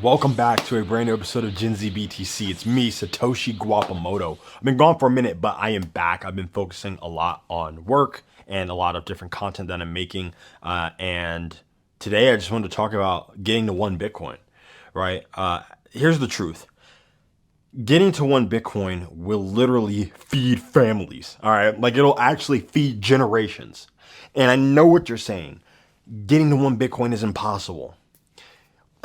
Welcome back to a brand new episode of Gen Z BTC. It's me, Satoshi Guapamoto. I've been gone for a minute, but I am back. I've been focusing a lot on work and a lot of different content that I'm making. And today I just wanted to talk about getting to one Bitcoin, right? Here's the truth. Getting to one Bitcoin will literally feed families, all right? Like it'll actually feed generations. And I know what you're saying. Getting to one Bitcoin is impossible.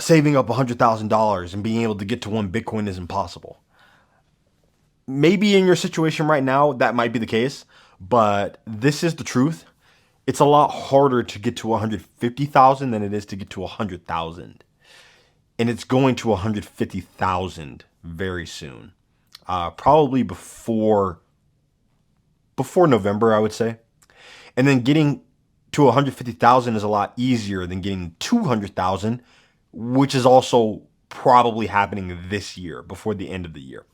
Saving up $100,000 and being able to get to one Bitcoin is impossible. Maybe in your situation right now, that might be the case, but this is the truth. It's a lot harder to get to 150,000 than it is to get to 100,000. And it's going to 150,000 very soon. Probably before November, I would say. And then getting to 150,000 is a lot easier than getting 200,000, which is also probably happening this year before the end of the year.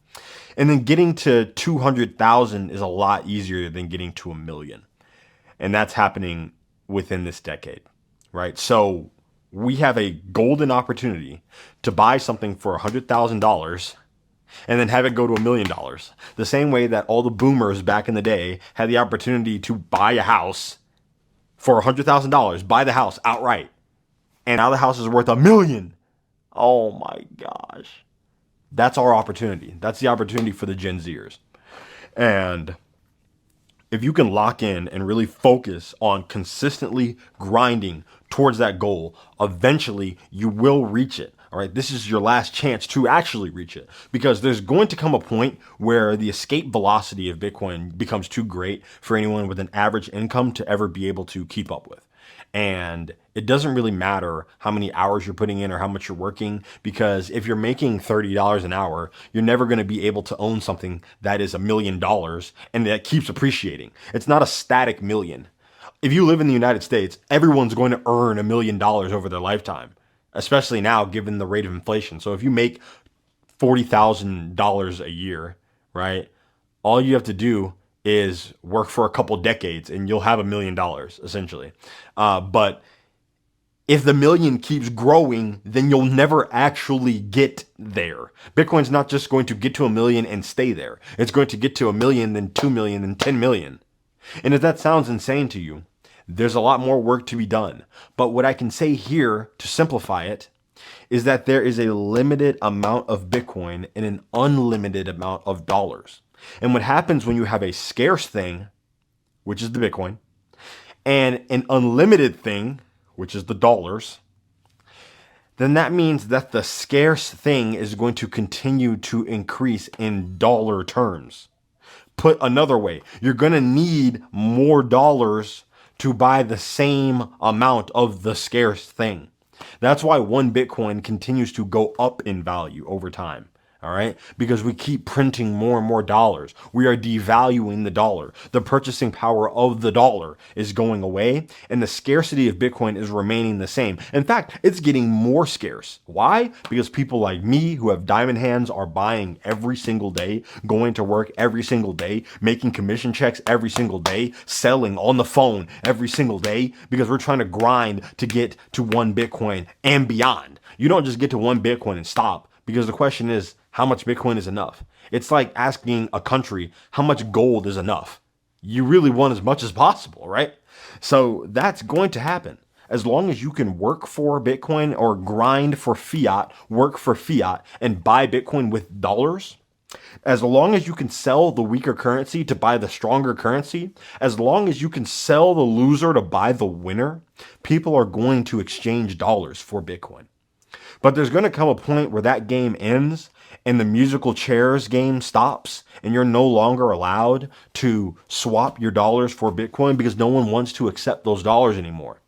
And then getting to 200,000 is a lot easier than getting to a million. And that's happening within this decade, right? So we have a golden opportunity to buy something for $100,000 and then have it go to $1 million. The same way that all the boomers back in the day had the opportunity to buy a house for $100,000, buy the house outright. And now the house is worth $1 million. Oh my gosh. That's our opportunity. That's the opportunity for the Gen Zers. And if you can lock in and really focus on consistently grinding towards that goal, eventually you will reach it. All right. This is your last chance to actually reach it, because there's going to come a point where the escape velocity of Bitcoin becomes too great for anyone with an average income to ever be able to keep up with. And it doesn't really matter how many hours you're putting in or how much you're working, because if you're making $30 an hour, you're never going to be able to own something that is $1 million and that keeps appreciating. It's not a static million. If you live in the United States, everyone's going to earn $1 million over their lifetime, especially now given the rate of inflation. So if you make $40,000 a year, right, all you have to do is work for a couple decades and you'll have $1 million essentially. But if the million keeps growing, then you'll never actually get there. Bitcoin's not just going to get to $1 million and stay there. It's going to get to $1 million, then 2 million, then 10 million. And if that sounds insane to you, there's a lot more work to be done. But what I can say here to simplify it is that there is a limited amount of Bitcoin and an unlimited amount of dollars. And what happens when you have a scarce thing, which is the Bitcoin, and an unlimited thing, which is the dollars, then that means that the scarce thing is going to continue to increase in dollar terms. Put another way, you're going to need more dollars to buy the same amount of the scarce thing. That's why one Bitcoin continues to go up in value over time. All right. Because we keep printing more and more dollars. We are devaluing the dollar. The purchasing power of the dollar is going away, and the scarcity of Bitcoin is remaining the same. In fact, it's getting more scarce. Why? Because people like me who have diamond hands are buying every single day, going to work every single day, making commission checks every single day, selling on the phone every single day, because we're trying to grind to get to one Bitcoin and beyond. You don't just get to one Bitcoin and stop, because the question is, how much Bitcoin is enough? It's like asking a country how much gold is enough. You really want as much as possible, right? So that's going to happen. As long as you can work for Bitcoin or grind for fiat, work for fiat, and buy Bitcoin with dollars, as long as you can sell the weaker currency to buy the stronger currency, as long as you can sell the loser to buy the winner, people are going to exchange dollars for Bitcoin. But there's going to come a point where that game ends and the musical chairs game stops and you're no longer allowed to swap your dollars for Bitcoin because no one wants to accept those dollars anymore.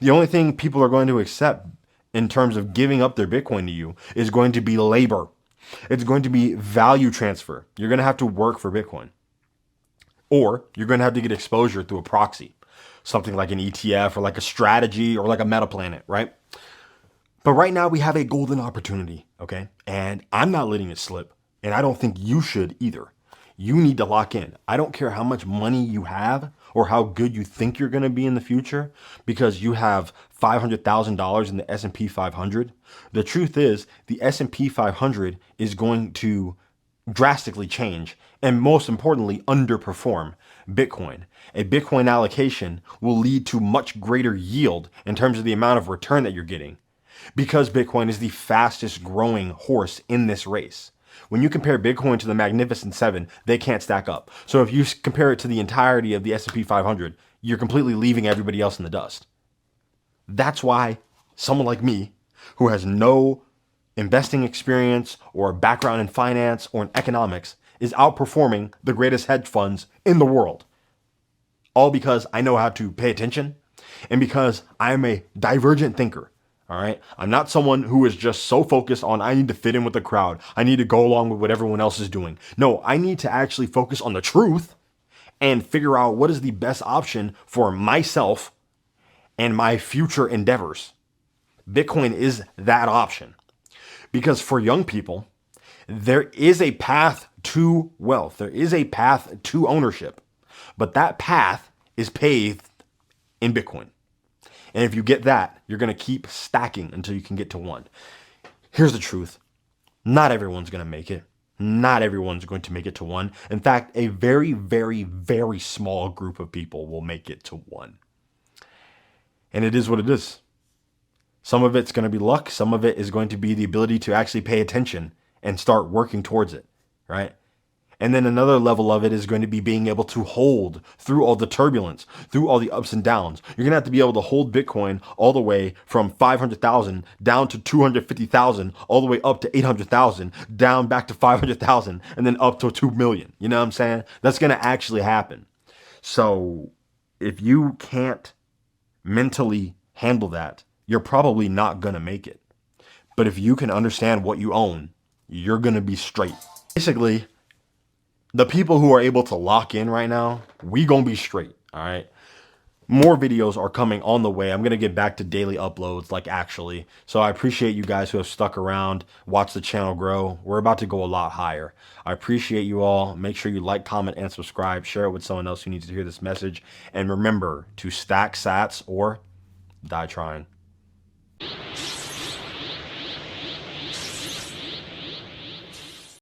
The only thing people are going to accept in terms of giving up their Bitcoin to you is going to be labor. It's going to be value transfer. You're going to have to work for Bitcoin. Or you're going to have to get exposure through a proxy, something like an ETF or like a strategy or like a Metaplanet, right? But right now we have a golden opportunity, okay? And I'm not letting it slip, and I don't think you should either. You need to lock in. I don't care how much money you have or how good you think you're going to be in the future because you have $500,000 in the S&P 500. The truth is, the S&P 500 is going to drastically change and most importantly underperform Bitcoin. A Bitcoin allocation will lead to much greater yield in terms of the amount of return that you're getting because Bitcoin is the fastest growing horse in this race. When you compare Bitcoin to the Magnificent Seven, they can't stack up. So if you compare it to the entirety of the S&P 500, you're completely leaving everybody else in the dust. That's why someone like me, who has no investing experience or background in finance or in economics, is outperforming the greatest hedge funds in the world. All because I know how to pay attention and because I'm a divergent thinker. All right. I'm not someone who is just so focused on I need to fit in with the crowd. I need to go along with what everyone else is doing. No, I need to actually focus on the truth and figure out what is the best option for myself and my future endeavors. Bitcoin is that option because for young people, there is a path to wealth. There is a path to ownership, but that path is paved in Bitcoin. And if you get that, you're going to keep stacking until you can get to one. Here's the truth. Not everyone's going to make it. Not everyone's going to make it to one. In fact, a very, very, very small group of people will make it to one. And it is what it is. Some of it's going to be luck. Some of it is going to be the ability to actually pay attention and start working towards it, right? And then another level of it is going to be being able to hold through all the turbulence, through all the ups and downs. You're going to have to be able to hold Bitcoin all the way from 500,000 down to 250,000, all the way up to 800,000, down back to 500,000, and then up to 2 million. You know what I'm saying? That's going to actually happen. So if you can't mentally handle that, you're probably not going to make it. But if you can understand what you own, you're going to be straight. Basically, the people who are able to lock in right now, we gonna be straight, all right? More videos are coming on the way. I'm gonna get back to daily uploads, like actually. So I appreciate you guys who have stuck around, watch the channel grow. We're about to go a lot higher. I appreciate you all. Make sure you like, comment, and subscribe. Share it with someone else who needs to hear this message. And remember to stack sats or die trying.